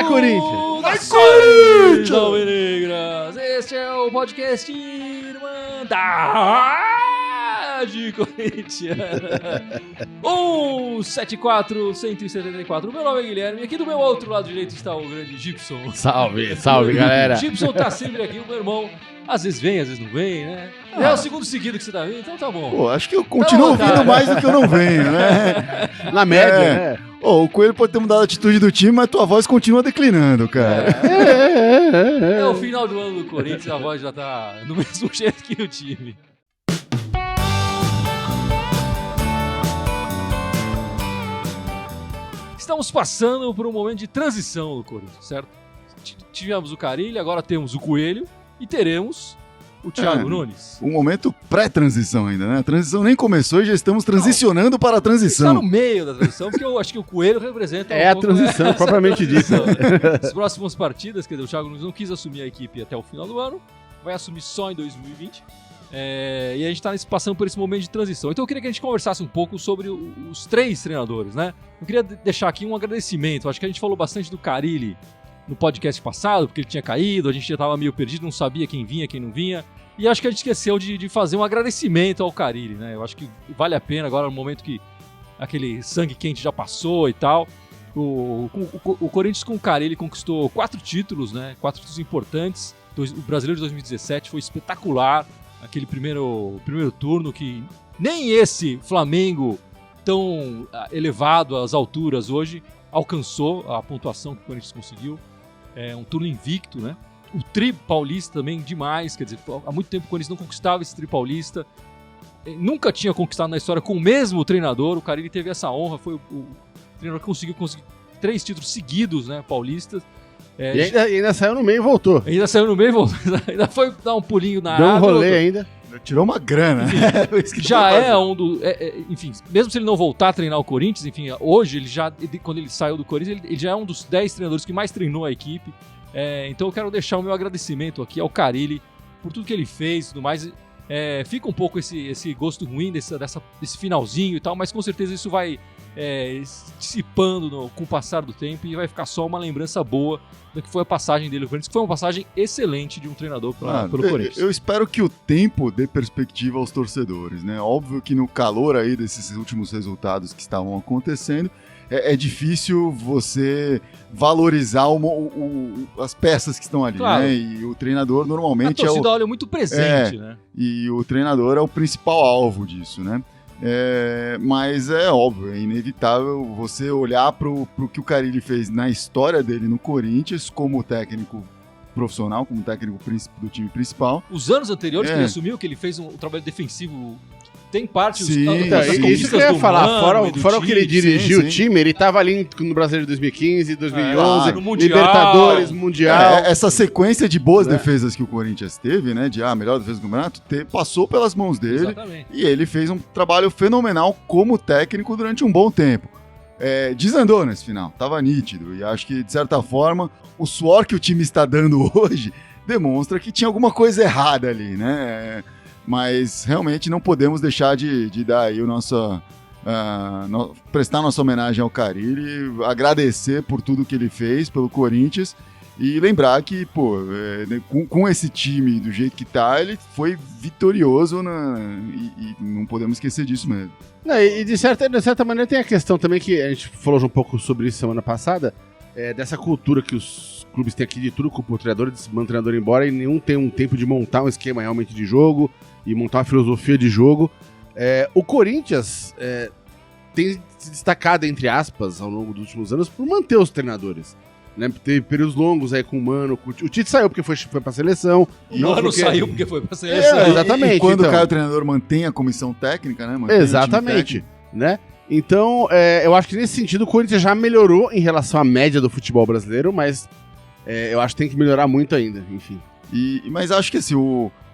Corinthians! Salve, negras! Este é o podcast Irmandade Corintiana 174-174. Meu nome é Guilherme e aqui do meu outro lado direito está o grande Gibson. Salve, salve, galera! Gibson tá sempre aqui, o meu irmão. Às vezes vem, às vezes não vem, né? É o segundo seguido que você tá vindo, então tá bom. Pô, acho que eu continuo vindo mais do que eu não venho, né? Na média, né? O Coelho pode ter mudado a atitude do time, mas tua voz continua declinando, cara. É o final do ano do Corinthians, a voz já tá do mesmo jeito que o time. Estamos passando por um momento de transição no Corinthians, certo? Tivemos o Carille, agora temos o Coelho e teremos o Thiago Nunes. Um momento pré-transição ainda, né? A transição nem começou e já estamos transicionando para a transição. Está no meio da transição, porque eu acho que o Coelho representa... a transição, propriamente dita. As próximas partidas, quer dizer, o Thiago Nunes não quis assumir a equipe até o final do ano, vai assumir só em 2020. E a gente está passando por esse momento de transição. Então eu queria que a gente conversasse um pouco sobre os três treinadores, né? Eu queria deixar aqui um agradecimento. Acho que a gente falou bastante do Carille no podcast passado, porque ele tinha caído, a gente já estava meio perdido, não sabia quem vinha, quem não vinha. E acho que a gente esqueceu de fazer um agradecimento ao Carille, né? Eu acho que vale a pena agora, no momento que aquele sangue quente já passou e tal. O Corinthians com o Carille conquistou 4 títulos, né? 4 títulos importantes. O Brasileiro de 2017 foi espetacular. Aquele primeiro turno que nem esse Flamengo tão elevado às alturas hoje alcançou a pontuação que o Corinthians conseguiu. É um turno invicto, né? O tri paulista também demais, quer dizer, há muito tempo o Corinthians não conquistava esse tri paulista. Nunca tinha conquistado na história com o mesmo treinador. O Carille teve essa honra, foi o treinador que conseguiu 3 títulos seguidos, né, paulistas. E ainda saiu no meio e voltou. Ainda saiu no meio e voltou. Ainda foi dar um pulinho na água. Deu um rolê ainda. Tirou uma grana. Enfim, já é um do... enfim, mesmo se ele não voltar a treinar o Corinthians, enfim, hoje, quando ele saiu do Corinthians, ele já é um dos 10 treinadores que mais treinou a equipe. Então eu quero deixar o meu agradecimento aqui ao Carille por tudo que ele fez e tudo mais. Fica um pouco esse gosto ruim desse finalzinho e tal, mas com certeza isso vai dissipando com o passar do tempo e vai ficar só uma lembrança boa do que foi a passagem dele no Corinthians, que foi uma passagem excelente de um treinador pelo Corinthians. Eu espero que o tempo dê perspectiva aos torcedores, né? Óbvio que no calor aí desses últimos resultados que estavam acontecendo, é difícil você valorizar as peças que estão ali, claro, né? E o treinador normalmente a torcida olha muito presente, né? E o treinador é o principal alvo disso, né? Mas é óbvio, é inevitável você olhar pro que o Carille fez na história dele no Corinthians como técnico profissional, como técnico do time principal. Os anos anteriores que ele assumiu, que ele fez um trabalho defensivo... Tem parte das isso que eu ia falar, fora o que ele dirigiu o time, ele tava ali no Brasileiro de 2015, 2011, Libertadores, Mundial. Essa sequência de boas defesas que o Corinthians teve, né, de melhor defesa do campeonato, passou pelas mãos dele. Exatamente. E ele fez um trabalho fenomenal como técnico durante um bom tempo. Desandou nesse final, tava nítido, e acho que, de certa forma, o suor que o time está dando hoje demonstra que tinha alguma coisa errada ali, né? Mas realmente não podemos deixar de dar aí prestar nossa homenagem ao Carille, agradecer por tudo que ele fez pelo Corinthians e lembrar que, com esse time do jeito que tá, ele foi vitorioso e não podemos esquecer disso mesmo. E de certa maneira tem a questão também que a gente falou um pouco sobre isso semana passada, dessa cultura que os clubes têm aqui de tudo culpa o treinador, de mandar o treinador embora e nenhum tem um tempo de montar um esquema realmente de jogo e montar uma filosofia de jogo. O Corinthians tem se destacado, entre aspas, ao longo dos últimos anos por manter os treinadores. Né? Teve períodos longos aí com o Mano. O Tite saiu porque foi pra seleção. O Mano saiu porque foi pra seleção. Exatamente. E quando cai o treinador, mantém a comissão técnica, né? Exatamente. Né? Então, eu acho que nesse sentido o Corinthians já melhorou em relação à média do futebol brasileiro, mas eu acho que tem que melhorar muito ainda, enfim. Mas acho que assim,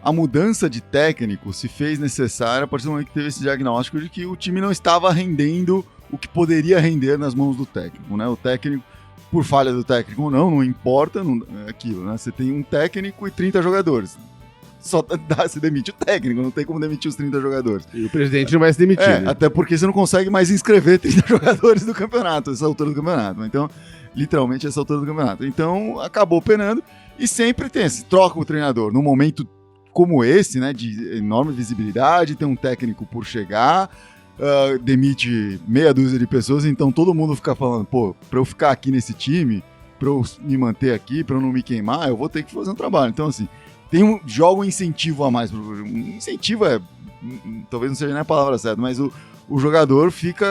a mudança de técnico se fez necessária a partir do momento que teve esse diagnóstico de que o time não estava rendendo o que poderia render nas mãos do técnico, né? O técnico, por falha do técnico ou não importa, é aquilo, né? Você tem um técnico e 30 jogadores. se demite o técnico, não tem como demitir os 30 jogadores. E o presidente não vai se demitir, né? Até porque você não consegue mais inscrever 30 jogadores do campeonato, essa altura do campeonato. Então, literalmente, essa altura do campeonato. Então, acabou penando e sempre tem esse troca o treinador. Num momento como esse, né, de enorme visibilidade, tem um técnico por chegar, demite meia dúzia de pessoas, então todo mundo fica falando, pô, pra eu ficar aqui nesse time, pra eu me manter aqui, pra eu não me queimar, eu vou ter que fazer um trabalho. Então, assim, joga um incentivo a mais. Incentivo talvez não seja nem a palavra certa, mas o jogador fica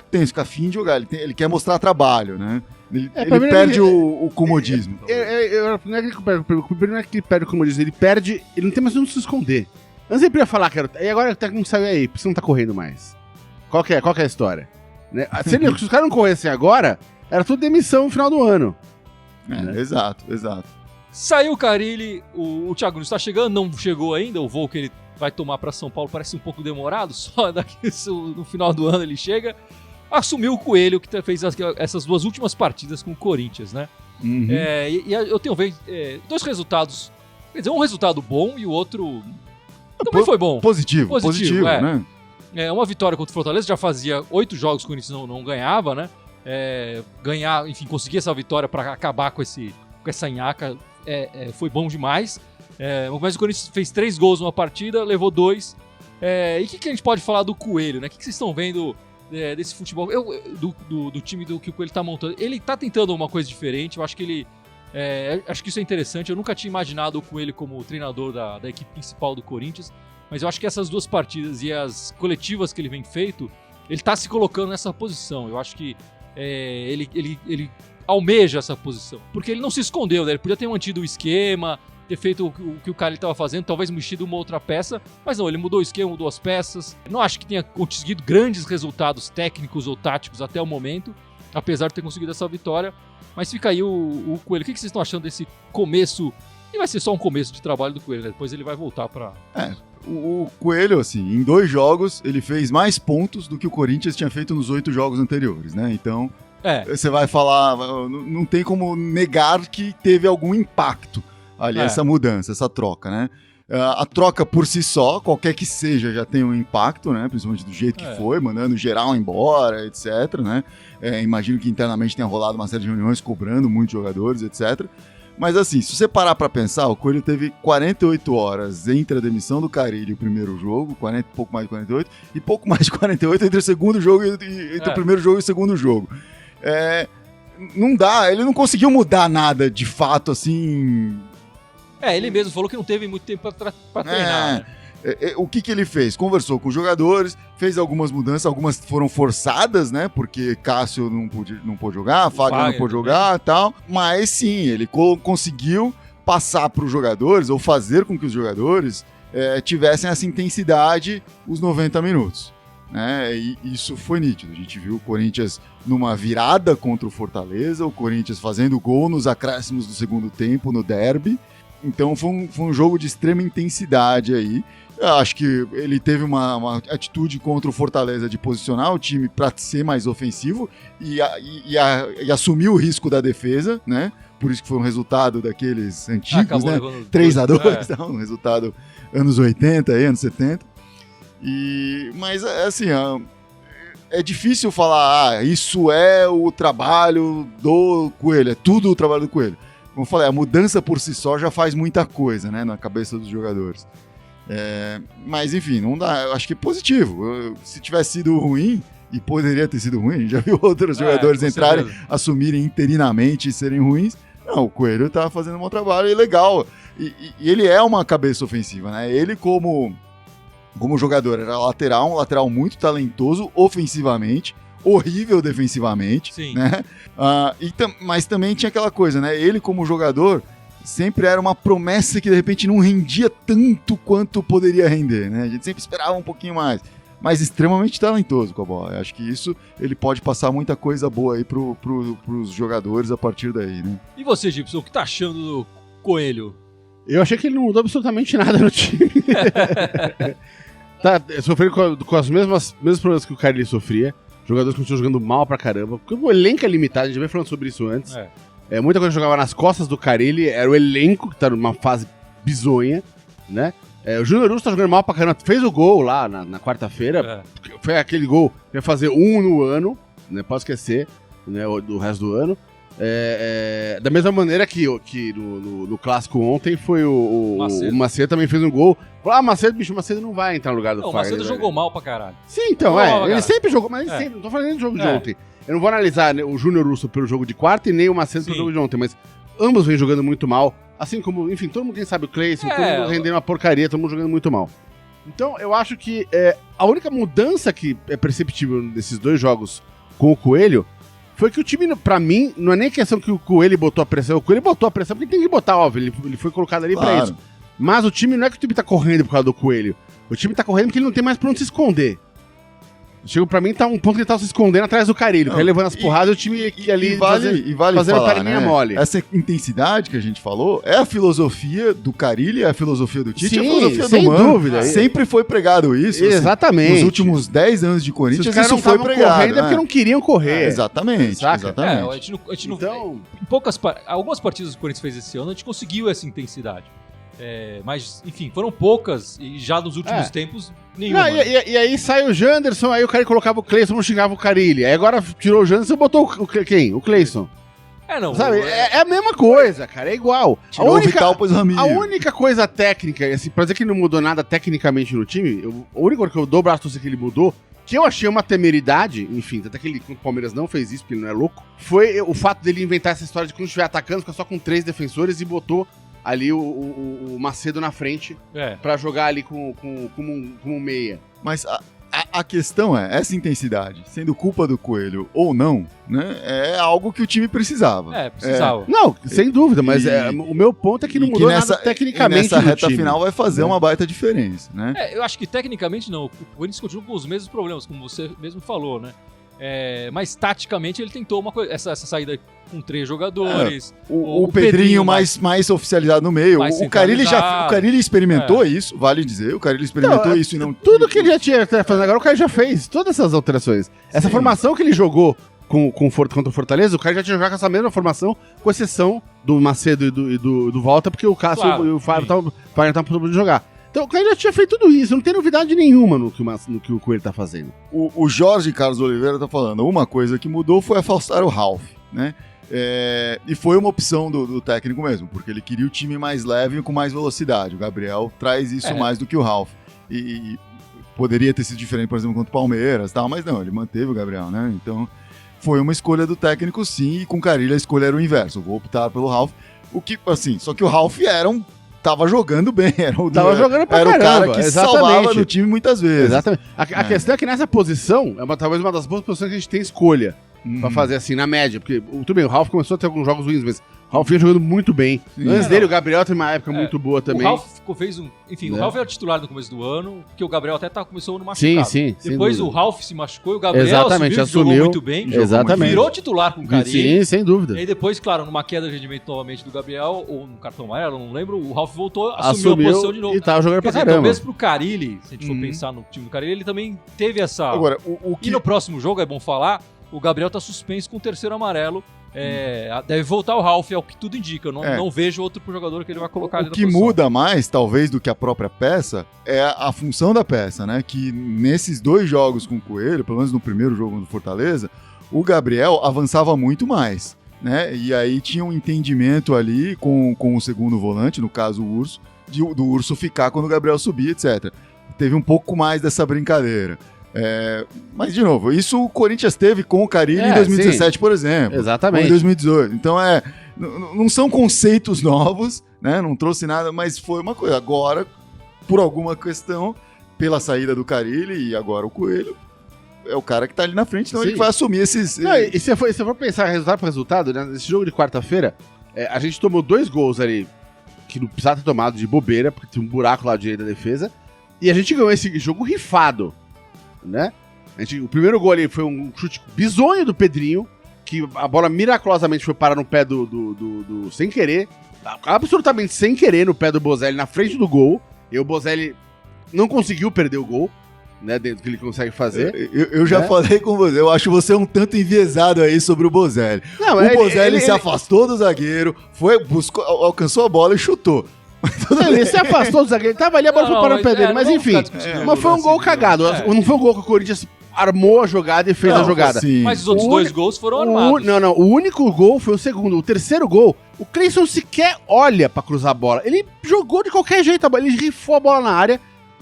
tenso, fica afim de jogar. Ele quer mostrar trabalho, né? Ele perde o comodismo. Não é que ele perde o comodismo, ele não tem mais onde se esconder. Antes ele ia falar, e agora o técnico saiu aí, porque você não tá correndo mais. Qual que é a história? Né? Se os caras não corressem agora, era tudo demissão no final do ano. Né? Exato. Saiu o Carille, o Thiago Nunes está chegando, não chegou ainda, o voo que ele vai tomar para São Paulo parece um pouco demorado, só daqui no final do ano ele chega. Assumiu o Coelho, que fez essas 2 últimas partidas com o Corinthians, né? Uhum. E eu tenho visto 2 resultados, quer dizer, um resultado bom e o outro também foi bom. Positivo, né? Uma vitória contra o Fortaleza, já fazia 8 jogos que o Corinthians não ganhava, né? Conseguir essa vitória para acabar com essa nhaca foi bom demais. Mas o Corinthians fez 3 gols numa partida, levou 2. E o que a gente pode falar do Coelho, né? O que vocês estão vendo desse futebol? Do time que o Coelho tá montando? Ele tá tentando uma coisa diferente, eu acho que acho que isso é interessante. Eu nunca tinha imaginado o Coelho como treinador da equipe principal do Corinthians, mas eu acho que essas 2 partidas e as coletivas que ele vem feito, ele tá se colocando nessa posição. Eu acho que ele almeja essa posição, porque ele não se escondeu, né? Ele podia ter mantido o esquema, ter feito o que o cara estava fazendo, talvez mexido uma outra peça, mas não, ele mudou o esquema, mudou as peças. Não acho que tenha conseguido grandes resultados técnicos ou táticos até o momento, apesar de ter conseguido essa vitória, mas fica aí o Coelho. O que vocês estão achando desse começo? E vai ser só um começo de trabalho do Coelho, né? Depois ele vai voltar para... O Coelho, assim, em 2 jogos, ele fez mais pontos do que o Corinthians tinha feito nos 8 jogos anteriores, né? Então, você vai falar, não tem como negar que teve algum impacto ali, essa mudança, essa troca, né? A troca por si só, qualquer que seja, já tem um impacto, né? Principalmente do jeito que foi, mandando geral embora, etc, né? Imagino que internamente tenha rolado uma série de reuniões cobrando muitos jogadores, etc. Mas assim, se você parar pra pensar, o Coelho teve 48 horas entre a demissão do Carille e o primeiro jogo, pouco mais de 48, e pouco mais de 48 entre o segundo jogo entre o primeiro jogo e o segundo jogo. Não dá, ele não conseguiu mudar nada de fato, assim... ele mesmo falou que não teve muito tempo pra treinar, né? O que ele fez? Conversou com os jogadores, fez algumas mudanças, algumas foram forçadas, né? Porque Cássio não pôde jogar, Fagner não pôde jogar e tal. Mas sim, ele conseguiu passar para os jogadores, ou fazer com que os jogadores tivessem essa intensidade os 90 minutos. Né? E isso foi nítido. A gente viu o Corinthians numa virada contra o Fortaleza, o Corinthians fazendo gol nos acréscimos do segundo tempo, no derby. Então foi um jogo de extrema intensidade aí. Eu acho que ele teve uma atitude contra o Fortaleza de posicionar o time para ser mais ofensivo e assumir o risco da defesa, né? Por isso que foi um resultado daqueles antigos, né? 3-2, um resultado anos 80, anos 70. Mas, assim, é difícil falar, isso é o trabalho do Coelho, é tudo o trabalho do Coelho. Como eu falei, a mudança por si só já faz muita coisa, né, na cabeça dos jogadores. Mas, enfim, não dá. Eu acho que é positivo. Se tivesse sido ruim, e poderia ter sido ruim, a gente já viu outros jogadores entrarem, assumirem interinamente e serem ruins. Não, o Coelho tá fazendo um bom trabalho e legal. E ele é uma cabeça ofensiva, né? Ele, como jogador, era um lateral muito talentoso ofensivamente, horrível defensivamente, sim, né? Mas também tinha aquela coisa, né? Ele, como jogador, sempre era uma promessa que de repente não rendia tanto quanto poderia render, né? A gente sempre esperava um pouquinho mais, mas extremamente talentoso com a bola. Eu acho que isso ele pode passar muita coisa boa aí pros jogadores a partir daí, né? E você, Gibson, o que tá achando do Coelho? Eu achei que ele não mudou absolutamente nada no time. Sofrendo com os mesmos problemas que o Carille sofria. Jogadores que estão jogando mal pra caramba. Porque o elenco é limitado, a gente veio falando sobre isso antes. Muita coisa jogava nas costas do Carille, era o elenco que tá numa fase bizonha. né? O Júnior Urso tá jogando mal pra caramba, fez o gol lá na quarta-feira, foi aquele gol que ia fazer no ano, né? Pode esquecer, né? Do resto do ano. Da mesma maneira que no clássico ontem foi o Macedo também fez um gol. Falou, Macedo, bicho, o Macedo não vai entrar no lugar do Fagner. O Macedo jogou mal pra caralho. Sim, então, ele sempre jogou, mas ele sempre, não tô falando do jogo de ontem. Eu não vou analisar, né, o Júnior Urso pelo jogo de quarta e nem o Macedo pelo jogo de ontem, mas ambos vêm jogando muito mal. Assim como, enfim, todo mundo quem sabe o Cleison, todo mundo rendendo uma porcaria, todo mundo jogando muito mal. Então, eu acho que a única mudança que é perceptível nesses dois jogos com o Coelho foi que o time, pra mim, não é nem questão que o Coelho botou a pressão. O Coelho botou a pressão porque tem que botar, óbvio, ele foi colocado ali pra isso. Mas o time, não é que o time tá correndo por causa do Coelho. O time tá correndo porque ele não tem mais pra onde se esconder. Chegou pra mim, tá um ponto que ele tá se escondendo atrás do Carilho. Ele levando as porradas e o time aqui ali fazendo perninha mole. Essa intensidade que a gente falou é a filosofia do Carilho, é a filosofia do Tite, sim, é a filosofia sem do Mano. dúvida. Sempre foi pregado isso. Exatamente. Nos últimos 10 anos de Corinthians, isso foi pregado. Correndo é porque não queriam correr. Exatamente. A gente não, então, em algumas partidas que o Corinthians fez esse ano, a gente conseguiu essa intensidade. Mas, enfim, foram poucas e já nos últimos tempos, nenhuma. E aí sai o Janderson, aí o cara colocava o Cleison, não xingava o Carilli. Aí agora tirou o Janderson e botou quem? O Cleison. Não. Sabe? É a mesma coisa, cara, é igual. Tirou o Vital, pôs o Ramiro. A única coisa técnica, assim, pra dizer que não mudou nada tecnicamente no time, a única coisa que eu dou o braço que ele mudou, que eu achei uma temeridade, enfim, até que ele contra o Palmeiras não fez isso, porque ele não é louco, foi o fato dele inventar essa história de quando estiver atacando, fica só com 3 defensores e botou ali o Macedo na frente pra jogar ali como um meia. Mas a questão essa intensidade, sendo culpa do Coelho ou não, né, é algo que o time precisava. Precisava. Não, sem dúvida, mas o meu ponto é que não mudou nada tecnicamente. Nessa reta final vai fazer uma baita diferença, né? Eu acho que tecnicamente não. O Corinthians continua com os mesmos problemas, como você mesmo falou, né? Mas taticamente ele tentou uma coisa, essa saída com 3 jogadores. O Pedrinho mais oficializado no meio. O Carilli experimentou isso, vale dizer. O Carilli experimentou isso e não. Tudo que ele já tinha fazendo agora, o Carilli já fez. Todas essas alterações. Essa formação que ele jogou contra o Fortaleza, o cara já tinha jogado com essa mesma formação, com exceção do Macedo e do Volta, porque o Cássio e o Fábio estavam podendo jogar. Então o cara já tinha feito tudo isso, não tem novidade nenhuma no que o Coelho tá fazendo. O Jorge Carlos Oliveira tá falando, uma coisa que mudou foi afastar o Ralf, né? E foi uma opção do técnico mesmo, porque ele queria o time mais leve e com mais velocidade. O Gabriel traz isso mais do que o Ralf. E poderia ter sido diferente, por exemplo, contra o Palmeiras, tal, mas não, ele manteve o Gabriel, né? Então foi uma escolha do técnico, sim, e com o Carilli a escolha era o inverso. Eu vou optar pelo Ralf. Só que o Ralf tava jogando bem, era o cara que salvava no time muitas vezes. Exatamente. A questão é que nessa posição, talvez uma das boas posições que a gente tem escolha pra fazer assim, na média. Porque, tudo bem, o Ralf começou a ter alguns jogos ruins, mas o Ralf vinha jogando muito bem. Antes dele, o Gabriel teve uma época muito boa também. O Ralf fez o Ralf era titular no começo do ano, porque o Gabriel até começou no machucado. Sim. Depois o Ralf se machucou e o Gabriel jogou muito bem. Virou titular com o Carilli. Sim, sem dúvida. E aí depois, claro, numa queda de rendimento novamente do Gabriel, ou no cartão amarelo, não lembro, o Ralf voltou, assumiu a posição de novo. E tava jogando pra caramba. Então, mesmo pro Carilli, se a gente for pensar no time do Carilli, ele também teve essa... Agora, E no próximo jogo, é bom falar, o Gabriel tá suspenso com o 3º amarelo. Deve voltar o Ralf, é o que tudo indica. Eu não vejo outro jogador que ele vai colocar ali na posição. O que muda mais, talvez, do que a própria peça, é a função da peça, né? Que nesses 2 jogos com o Coelho, pelo menos no primeiro jogo do Fortaleza, o Gabriel avançava muito mais, né? E aí tinha um entendimento ali com o segundo volante, no caso o Urso, do Urso ficar quando o Gabriel subia, etc. Teve um pouco mais dessa brincadeira. Mas, de novo, isso o Corinthians teve com o Carilli em 2017, sim. Por exemplo. Exatamente. Ou em 2018. Então, não são conceitos novos, né? Não trouxe nada, mas foi uma coisa. Agora, por alguma questão, pela saída do Carilli e agora o Coelho, é o cara que tá ali na frente, então sim. Ele vai assumir esses... Não, e se for pensar resultado por resultado, né? Nesse jogo de quarta-feira, a gente tomou 2 gols ali, que não precisava ter tomado de bobeira, porque tinha um buraco lá direito da defesa, e a gente ganhou esse jogo rifado. Né? O primeiro gol ali foi um chute bizonho do Pedrinho, que a bola miraculosamente foi parar no pé do sem querer, absolutamente sem querer, no pé do Bozelli, na frente do gol, e o Bozelli não conseguiu perder o gol, né, dentro do que ele consegue fazer. Eu já falei com você, eu acho você um tanto enviesado aí sobre o Bozelli. O Bozelli se afastou do zagueiro, alcançou a bola e chutou. Ele se afastou do zagueiro, ele tava ali, a bola foi parar no pé dele, mas enfim. Mas foi um gol cagado. Não foi um gol que o Corinthians armou a jogada e fez a jogada. Sim. Mas os outros dois gols foram armados. Não. O único gol foi o segundo. O terceiro gol, o Cleison sequer olha pra cruzar a bola. Ele jogou de qualquer jeito a bola. Ele rifou a bola na área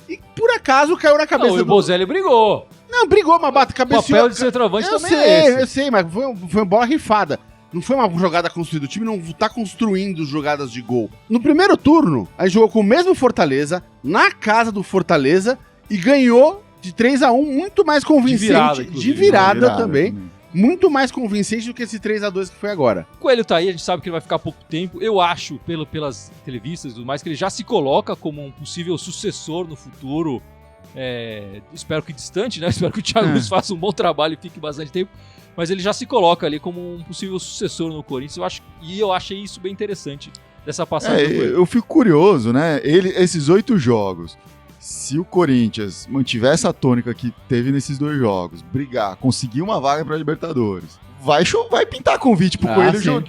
e, por acaso, caiu na cabeça E o Bozelli brigou. Não, brigou, mas bate O cabeceou. papel de centroavante também é esse. Eu sei, mas foi uma bola rifada. Não foi uma jogada construída. O time não tá construindo jogadas de gol. No primeiro turno, a gente jogou com o mesmo Fortaleza, na casa do Fortaleza, e ganhou de 3-1, muito mais convincente. De virada também. Muito mais convincente do que esse 3-2 que foi agora. O Coelho tá aí, a gente sabe que ele vai ficar pouco tempo. Eu acho, pelas entrevistas e tudo mais, que ele já se coloca como um possível sucessor no futuro. Espero que distante, né? Espero que o Thiago Nunes faça um bom trabalho e fique bastante tempo. Mas ele já se coloca ali como um possível sucessor no Corinthians. Eu achei isso bem interessante dessa passagem do Coelho. Eu fico curioso, né? Esses 8 jogos, se o Corinthians mantiver essa tônica que teve nesses 2 jogos, brigar, conseguir uma vaga para Libertadores, vai pintar convite pro Coelho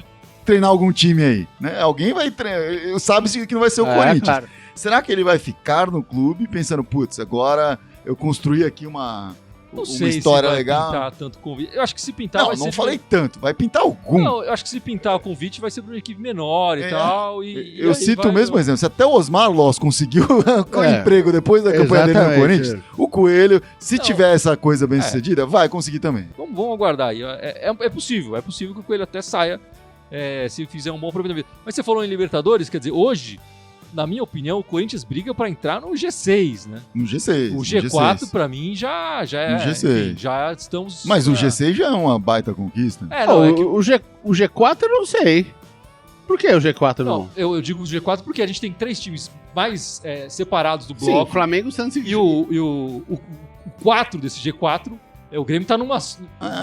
treinar algum time aí, né? Alguém vai treinar, sabe que não vai ser o Corinthians. Claro. Será que ele vai ficar no clube pensando, putz, agora eu construí aqui uma história legal? Pintar tanto convite. Eu acho que se pintar não falei tanto, vai pintar algum. Não, eu acho que se pintar o convite vai ser para uma equipe menor e tal. Eu cito o mesmo exemplo. Se até o Osmar Loss conseguiu o emprego depois da campanha dele no Corinthians, o Coelho, se tiver essa coisa bem sucedida, vai conseguir também. Vamos aguardar aí. É possível que o Coelho até saia se fizer um bom aproveitamento. Mas você falou em Libertadores, quer dizer, hoje, na minha opinião, o Corinthians briga para entrar no G6, né? No G6. O G4, para mim, já é. No G6. Enfim, já estamos. Mas o G6 já é uma baita conquista. O G4 eu não sei. Por que o G4 não? Eu digo o G4 porque a gente tem 3 times mais separados do bloco. Sim, o Flamengo, Santos e o 4 desse G4. O Grêmio tá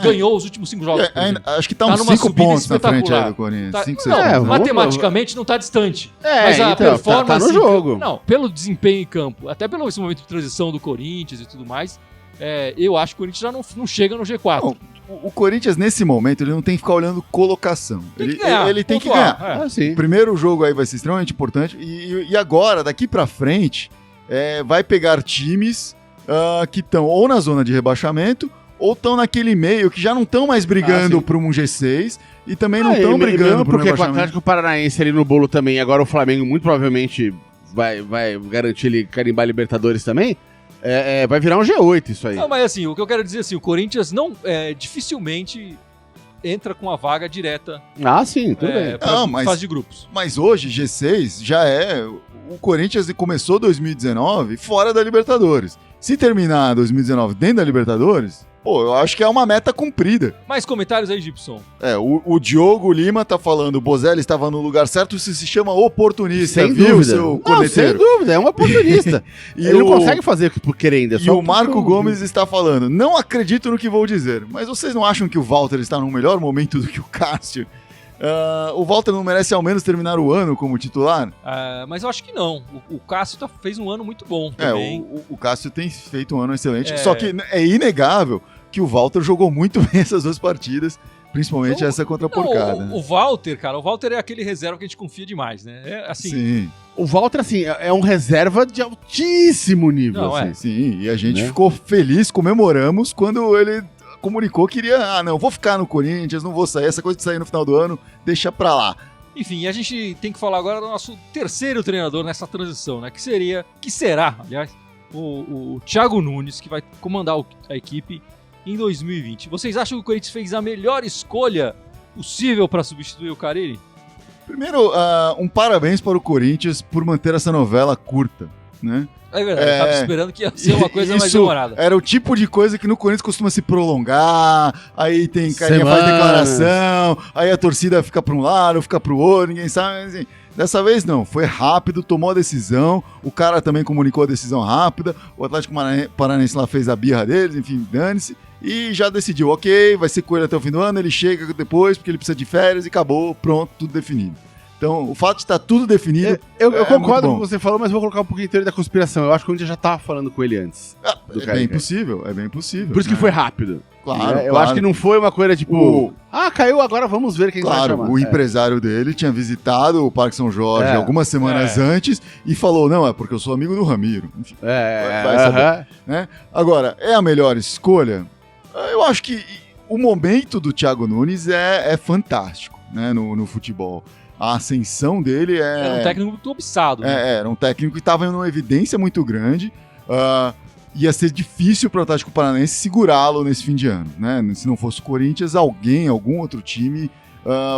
ganhou os últimos 5 jogos. Acho que tá uns 5 pontos na frente aí do Corinthians. 5, 6 pontos. Matematicamente não tá distante. Mas a performance. Tá no jogo. Não, pelo desempenho em campo, até pelo esse momento de transição do Corinthians e tudo mais, eu acho que o Corinthians já não chega no G4. Não, o Corinthians, nesse momento, ele não tem que ficar olhando colocação. Ele tem que ganhar. O primeiro jogo aí vai ser extremamente importante. E agora, daqui pra frente, vai pegar times que estão ou na zona de rebaixamento ou estão naquele meio que já não estão mais brigando por um G6 e também não estão brigando por um rebaixamento. Porque com o Atlético Paranaense ali no bolo também, agora o Flamengo muito provavelmente vai garantir ele carimbar a Libertadores também, vai virar um G8 isso aí. Não, mas assim, o que eu quero dizer assim, o Corinthians dificilmente entra com a vaga direta. Sim, tudo bem. Fase de grupos. Mas hoje, G6 já é... O Corinthians começou 2019 fora da Libertadores. Se terminar 2019 dentro da Libertadores, eu acho que é uma meta cumprida. Mais comentários aí, Gibson? O Diogo Lima tá falando, o Bozelli estava no lugar certo, isso se chama oportunista, sem viu, dúvida. seu corneteiro? Sem dúvida, é um oportunista. Ele não consegue fazer por querendo. E o Marco Gomes está falando, não acredito no que vou dizer, mas vocês não acham que o Walter está num melhor momento do que o Cássio? O Walter não merece ao menos terminar o ano como titular? Mas eu acho que não. O Cássio fez um ano muito bom também. O Cássio tem feito um ano excelente, só que é inegável que o Walter jogou muito bem essas 2 partidas, principalmente essa contra a Porcada. O Walter, cara, é aquele reserva que a gente confia demais, né? Sim. O Walter, assim, é um reserva de altíssimo nível. Não, assim. Sim, e a gente ficou feliz, comemoramos quando ele comunicou que iria, vou ficar no Corinthians, não vou sair, essa coisa de sair no final do ano, deixa pra lá. Enfim, a gente tem que falar agora do nosso terceiro treinador nessa transição, né? Que será, aliás, o Thiago Nunes, que vai comandar a equipe em 2020. Vocês acham que o Corinthians fez a melhor escolha possível para substituir o Carille? Primeiro, um parabéns para o Corinthians por manter essa novela curta, né? É verdade, eu tava esperando que ia ser uma coisa mais demorada. Era o tipo de coisa que no Corinthians costuma se prolongar, aí tem carinha faz declaração, aí a torcida fica para um lado, fica para o outro, ninguém sabe, assim. Dessa vez não, foi rápido, tomou a decisão, o cara também comunicou a decisão rápida, o Atlético Paranaense lá fez a birra deles, enfim, dane-se, e já decidiu, ok, vai ser com ele até o fim do ano, ele chega depois porque ele precisa de férias e acabou, pronto, tudo definido. Então, o fato de estar tudo definido. Eu concordo com o com que você falou, mas vou colocar um pouquinho de teoria da conspiração. Eu acho que o Corinthians já tava falando com ele antes. É bem possível, é bem possível. Por isso que foi rápido. Claro, Eu acho que não foi uma coisa tipo... caiu, agora vamos ver quem vai chamar. Claro, o empresário dele tinha visitado o Parque São Jorge algumas semanas antes e falou, não, é porque eu sou amigo do Ramiro. Enfim, vai saber, né? Agora, é a melhor escolha? Eu acho que o momento do Thiago Nunes é fantástico, né, no futebol. A ascensão dele Era um técnico muito cobiçado. Né? Era um técnico que estava em uma evidência muito grande. Ia ser difícil para o Atlético Paranaense segurá-lo nesse fim de ano, né? Se não fosse o Corinthians, algum outro time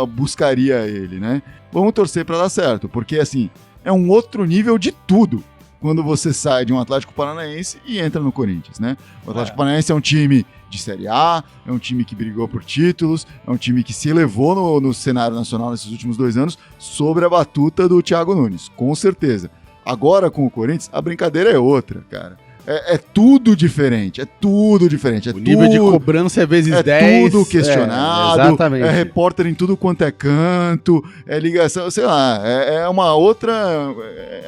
buscaria ele, né? Vamos torcer para dar certo, porque assim, é um outro nível de tudo quando você sai de um Atlético Paranaense e entra no Corinthians, né? O Atlético Paranaense é um time de Série A, é um time que brigou por títulos, é um time que se elevou no cenário nacional nesses últimos 2 anos sobre a batuta do Thiago Nunes, com certeza. Agora, com o Corinthians, a brincadeira é outra, cara. É tudo diferente, O nível de cobrança é vezes 10. É tudo questionado, exatamente. É repórter em tudo quanto é canto, é ligação, sei lá, é uma outra...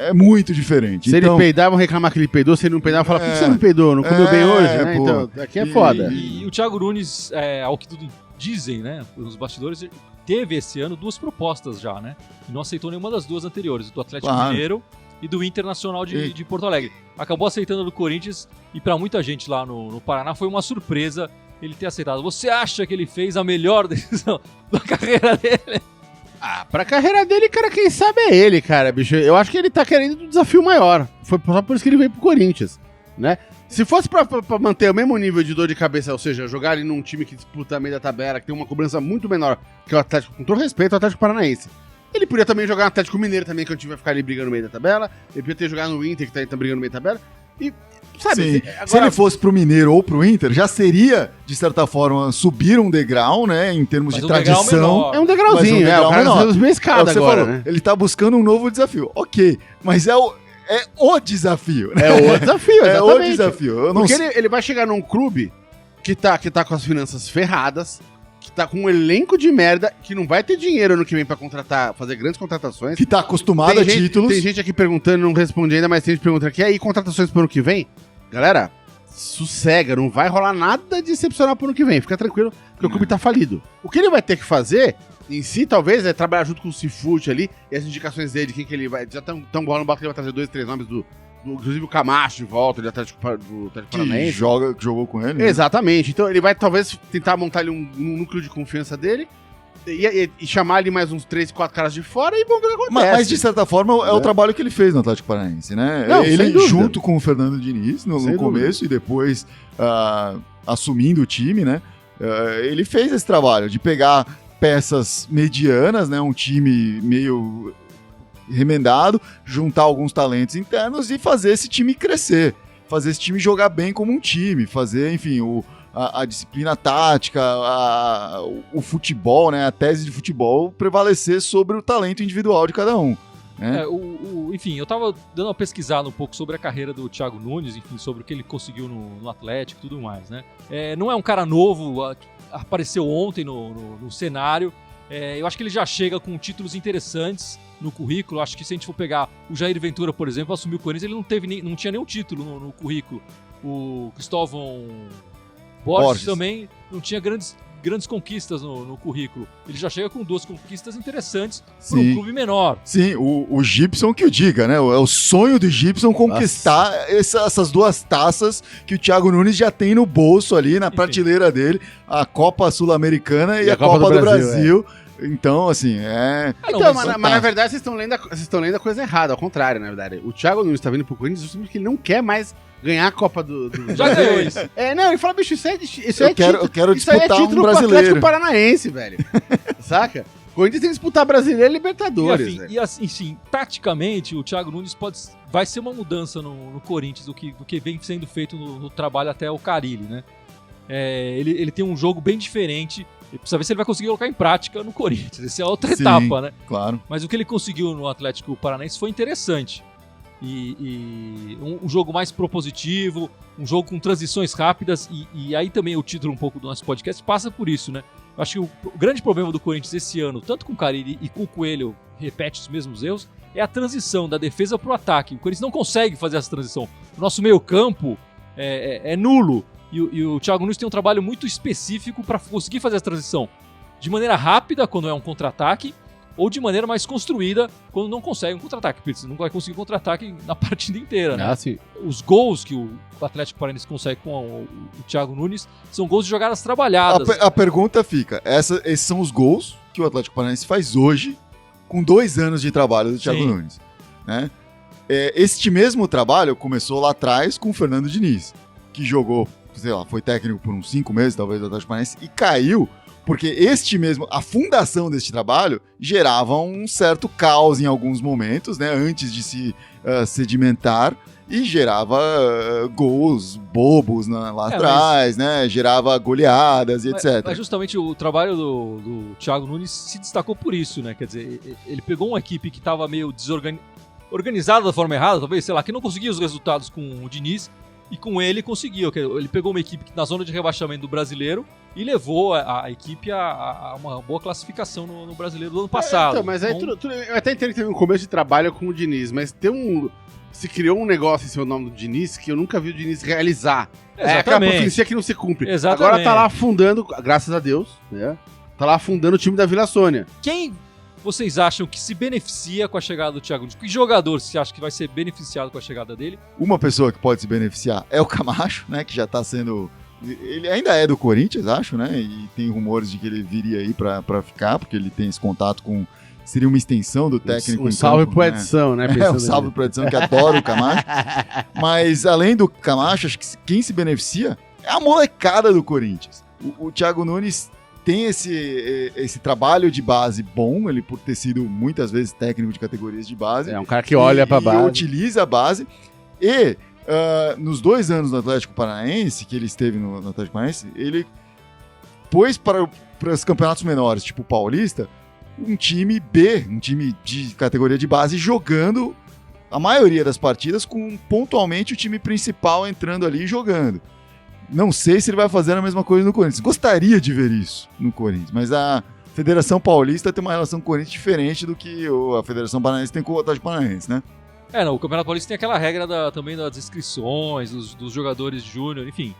É muito diferente. Se ele peidar, vão reclamar que ele peidou, se ele não peidar, vão falar, por que você não peidou? Não comeu bem hoje? Né? Então, aqui é foda. E o Thiago Nunes, ao que tudo dizem, né, nos bastidores, teve esse ano 2 propostas já, né? E não aceitou nenhuma das 2 anteriores, do Atlético Mineiro e do Internacional de Porto Alegre. Acabou aceitando do Corinthians e para muita gente lá no Paraná foi uma surpresa ele ter aceitado. Você acha que ele fez a melhor decisão da carreira dele? Pra carreira dele, cara, quem sabe é ele, cara, bicho. Eu acho que ele tá querendo um desafio maior. Foi só por isso que ele veio pro Corinthians, né? Se fosse pra manter o mesmo nível de dor de cabeça, ou seja, jogar ali num time que disputa a meio da tabela, que tem uma cobrança muito menor que o Atlético, com todo respeito, o Atlético Paranaense. Ele podia também jogar no Atlético Mineiro também, que o time vai ficar ali brigando no meio da tabela. Ele podia ter jogado no Inter, que tá brigando no meio da tabela. E, sabe... Agora... Se ele fosse pro Mineiro ou pro Inter, já seria, de certa forma, subir um degrau, né? Em termos de tradição. É um degrauzinho, o cara subiu uma escada agora, né? Ele tá buscando um novo desafio. Ok, mas é o desafio. Né? É o desafio, exatamente. É o desafio. Porque ele vai chegar num clube que tá com as finanças ferradas, que tá com um elenco de merda, que não vai ter dinheiro ano que vem pra contratar, fazer grandes contratações. Que tá acostumado a títulos. Tem gente aqui perguntando, não respondi ainda, mas tem gente perguntando aqui, aí, contratações pro ano que vem? Galera, sossega, não vai rolar nada de excepcional pro ano que vem, fica tranquilo, porque o clube tá falido. O que ele vai ter que fazer, em si, talvez, é trabalhar junto com o Cifute ali, e as indicações dele, de quem que ele vai, já tão rolando que ele vai trazer 2, 3 nomes inclusive o Camacho de volta, do Atlético Paranaense. Que jogou com ele. Exatamente. Então ele vai talvez tentar montar ali um núcleo de confiança dele e chamar ali mais uns 3, 4 caras de fora e vamos ver o que acontece. Mas de certa forma é o trabalho que ele fez no Atlético Paranaense, né? Não, ele junto com o Fernando Diniz no começo e depois assumindo o time, né? Ele fez esse trabalho de pegar peças medianas, né? Um time meio... remendado, juntar alguns talentos internos e fazer esse time crescer, fazer esse time jogar bem como um time, fazer, enfim, a disciplina tática, o futebol, né, a tese de futebol prevalecer sobre o talento individual de cada um. Né? Enfim, eu tava dando uma pesquisada um pouco sobre a carreira do Thiago Nunes, enfim, sobre o que ele conseguiu no Atlético e tudo mais, né? Não é um cara novo, apareceu ontem no cenário. Eu acho que ele já chega com títulos interessantes no currículo. Acho que se a gente for pegar o Jair Ventura, por exemplo, assumiu o Corinthians, ele não tinha nenhum título no currículo. O Cristóvão Borges também não tinha grandes conquistas no currículo. Ele já chega com 2 conquistas interessantes para um clube menor. Sim, o Gibson que o diga, né? É o sonho do Gibson conquistar essas 2 taças que o Thiago Nunes já tem no bolso ali, na prateleira dele, a Copa Sul-Americana e a Copa do Brasil. Então, assim, mas na verdade, vocês estão lendo a coisa errada, ao contrário, na verdade. O Thiago Nunes tá vindo pro Corinthians justamente porque ele não quer mais ganhar a Copa do Já ganhou isso. Ele fala, bicho, isso é eu quero disputar título um brasileiro. Pro Atlético Paranaense, velho. Saca? O Corinthians tem que disputar Brasileiro e Libertadores. E assim, taticamente, o Thiago Nunes vai ser uma mudança no Corinthians do que vem sendo feito no trabalho até o Carille, né? Ele tem um jogo bem diferente. E precisa ver se ele vai conseguir colocar em prática no Corinthians. Essa é outra etapa, né? Claro. Mas o que ele conseguiu no Atlético Paranaense foi interessante. E um jogo mais propositivo, um jogo com transições rápidas. E aí também o título um pouco do nosso podcast passa por isso, né? Eu acho que o grande problema do Corinthians esse ano, tanto com o Carille e com o Coelho repete os mesmos erros, é a transição da defesa pro ataque. O Corinthians não consegue fazer essa transição. O nosso meio campo é nulo. E o Thiago Nunes tem um trabalho muito específico para conseguir fazer essa transição de maneira rápida, quando é um contra-ataque, ou de maneira mais construída, quando não consegue um contra-ataque. Porque você não vai conseguir contra-ataque na partida inteira, né? Sim. Os gols que o Atlético Paranaense consegue com o Thiago Nunes são gols de jogadas trabalhadas. A pergunta fica, esses são os gols que o Atlético Paranaense faz hoje, com 2 anos de trabalho do Thiago Nunes, né? Este mesmo trabalho começou lá atrás com o Fernando Diniz, que jogou, sei lá, foi técnico por uns 5 meses, talvez, do Atlético Paranaense, e caiu, porque a fundação deste trabalho gerava um certo caos em alguns momentos, né, antes de se sedimentar, e gerava gols bobos lá atrás, né, gerava goleadas e etc. Mas justamente o trabalho do Thiago Nunes se destacou por isso, né, quer dizer, ele pegou uma equipe que estava meio organizada da forma errada, talvez, sei lá, que não conseguia os resultados com o Diniz, e com ele conseguiu. Ele pegou uma equipe na zona de rebaixamento do Brasileiro e levou a equipe a uma boa classificação no Brasileiro do ano passado. Então, mas aí eu até entendo que teve um começo de trabalho com o Diniz, mas se criou um negócio em seu nome do Diniz que eu nunca vi o Diniz realizar. Exatamente. É aquela profecia que não se cumpre. Exatamente. Agora tá lá afundando, graças a Deus, né? Tá lá afundando o time da Vila Sônia. Quem vocês acham que se beneficia com a chegada do Thiago Nunes? Que jogador você acha que vai ser beneficiado com a chegada dele? Uma pessoa que pode se beneficiar é o Camacho, né? Que já tá sendo... Ele ainda é do Corinthians, acho, né? E tem rumores de que ele viria aí pra ficar, porque ele tem esse contato com... Seria uma extensão do técnico. Um salve pro Edson, né? Um salve pro Edson, que adora o Camacho. Mas, além do Camacho, acho que quem se beneficia é a molecada do Corinthians. O Thiago Nunes tem esse trabalho de base bom, ele por ter sido muitas vezes técnico de categorias de base. É um cara que olha pra base. E utiliza a base. E nos 2 anos no Atlético Paranaense, que ele esteve no Atlético Paranaense, ele pôs para os campeonatos menores, tipo o Paulista, um time B, um time de categoria de base, jogando a maioria das partidas com pontualmente o time principal entrando ali e jogando. Não sei se ele vai fazer a mesma coisa no Corinthians. Gostaria de ver isso no Corinthians, mas a Federação Paulista tem uma relação com o Corinthians diferente do que a Federação Paranaense tem com o Atlético Paranaense, né? Não, o Campeonato Paulista tem aquela regra também das inscrições, dos jogadores júnior, enfim.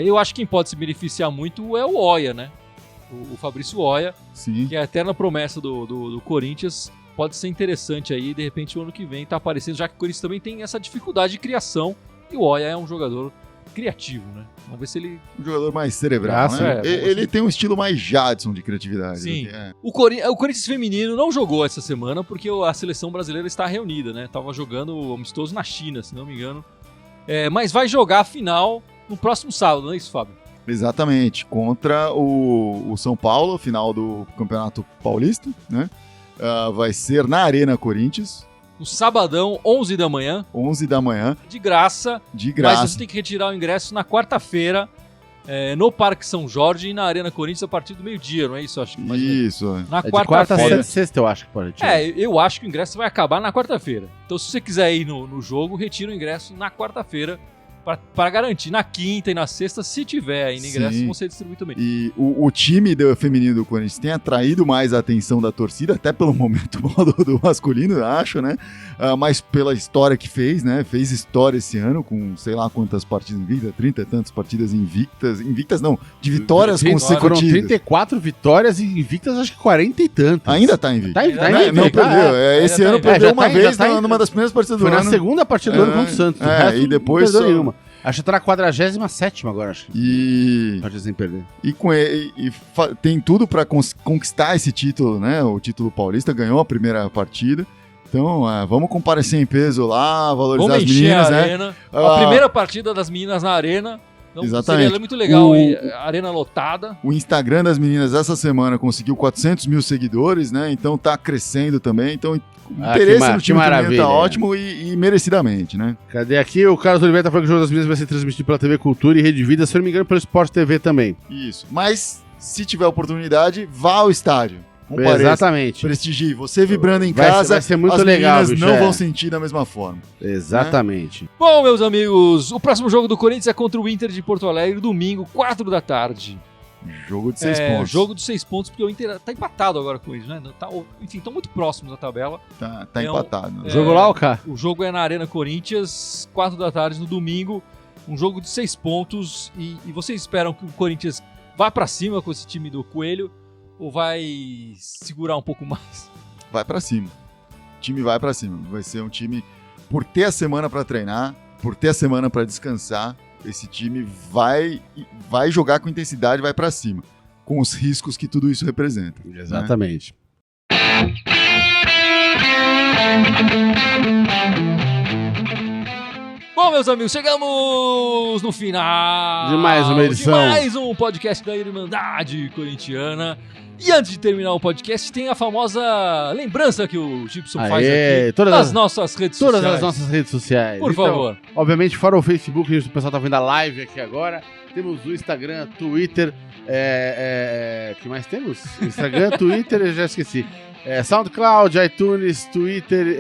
Eu acho que quem pode se beneficiar muito é o Oia, né? O Fabrício Oia, Sim. Que é a eterna promessa do Corinthians. Pode ser interessante aí, de repente o ano que vem tá aparecendo, já que o Corinthians também tem essa dificuldade de criação, e o Oia é um jogador criativo, né? Vamos ver se ele... Um jogador mais cerebral, né? Ele tem um estilo mais Jadson de criatividade. Sim. O Corinthians feminino não jogou essa semana porque a seleção brasileira está reunida, né? Tava jogando amistoso na China, se não me engano. Mas vai jogar a final no próximo sábado, não é isso, Fábio? Exatamente. Contra o São Paulo, final do Campeonato Paulista, né? Vai ser na Arena Corinthians. No sabadão, 11 da manhã. 11 da manhã. De graça. De graça. Mas você tem que retirar o ingresso na quarta-feira, no Parque São Jorge e na Arena Corinthians a partir do meio-dia, não é isso? Acho que isso. Na de quarta a sexta, eu acho que pode retirar. Eu acho que o ingresso vai acabar na quarta-feira. Então, se você quiser ir no jogo, retira o ingresso na quarta-feira para garantir. Na quinta e na sexta, se tiver ainda ingressos, vão ser distribuídos também. E o time feminino do Corinthians tem atraído mais a atenção da torcida, até pelo momento bom do masculino, acho, né? Mas pela história que fez, né? Fez história esse ano com sei lá quantas partidas invictas, 30 e tantas partidas invictas. Invictas não, de vitórias consecutivas. Foram 34 vitórias e invictas acho que 40 e tantas. Ainda tá invicto. Tá invicto. Não perdeu. Esse ano perdeu uma vez numa das primeiras partidas do ano. Foi na segunda partida do ano contra o Santos. E depois... Não perdeu nenhuma. Acho que tá na 47ª agora, acho. Pode sem perder. Tem tudo pra conquistar esse título, né? O título paulista, ganhou a primeira partida. Então, vamos comparecer em peso lá, valorizar as meninas, a né? Arena. A primeira partida das meninas na Arena. Então, exatamente. Seria muito legal, a arena lotada. O Instagram das meninas essa semana conseguiu 400 mil seguidores, né? Então tá crescendo também. Então o interesse no time feminino tá ótimo e merecidamente, né? Cadê aqui? O Carlos Oliveira tá falando que o Jogo das Meninas vai ser transmitido pela TV Cultura e Rede Vida, se não me engano, pelo Sport TV também. Isso. Mas, se tiver oportunidade, vá ao estádio. Compareça, exatamente. Prestigie. Você vibrando em casa, vai ser muito as legal, meninas bicho, não vão sentir da mesma forma. Exatamente. Né? Bom, meus amigos, o próximo jogo do Corinthians é contra o Inter de Porto Alegre, domingo, 4 da tarde. Jogo de 6 pontos. Jogo de 6 pontos, porque o Inter tá empatado agora com eles, né? Enfim, estão muito próximos da tabela. Tá empatado. Jogo lá, o cara? O jogo é na Arena Corinthians, 4 da tarde no domingo. Um jogo de 6 pontos. E vocês esperam que o Corinthians vá pra cima com esse time do Coelho? Ou vai segurar um pouco mais? Vai pra cima. O time vai pra cima. Vai ser um time, por ter a semana pra treinar, por ter a semana pra descansar, esse time vai jogar com intensidade, vai pra cima. Com os riscos que tudo isso representa. Exatamente. Né? Bom, meus amigos, chegamos no final de mais uma edição. De mais um podcast da Irmandade Corintiana. E antes de terminar o podcast, tem a famosa lembrança que o Gibson faz aqui nas nossas redes sociais. Todas as nossas redes sociais. Por favor. Obviamente, fora o Facebook, o pessoal tá vendo a live aqui agora. Temos o Instagram, Twitter. Que mais temos? Instagram, Twitter, eu já esqueci. SoundCloud, iTunes, Twitter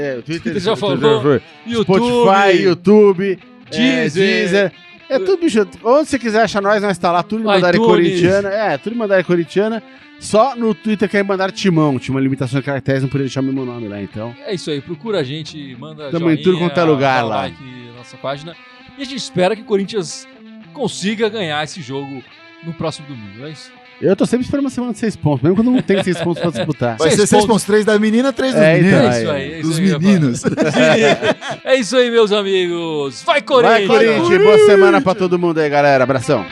já falou. Spotify, YouTube, Deezer. É tudo, bicho. Onde você quiser achar nós tá lá. Tudo Irmandade Corintiana. Tudo Irmandade Corintiana. Só no Twitter que é Irmandade Timão. Tinha uma limitação de caracteres, não podia deixar o meu nome lá, então. É isso aí, procura a gente, manda Tamo em tudo quanto é lugar lá. Like na nossa página. E a gente espera que o Corinthians consiga ganhar esse jogo no próximo domingo, é isso? Eu tô sempre esperando uma semana de 6 pontos, mesmo quando não tem 6 pontos pra disputar. Vai ser 6 pontos, 3 da menina, 3 dos meninos. É isso aí. Dos meninos. É isso aí, meus amigos. Vai, Corinthians! Vai, Corinthians! Boa semana pra todo mundo aí, galera. Abração.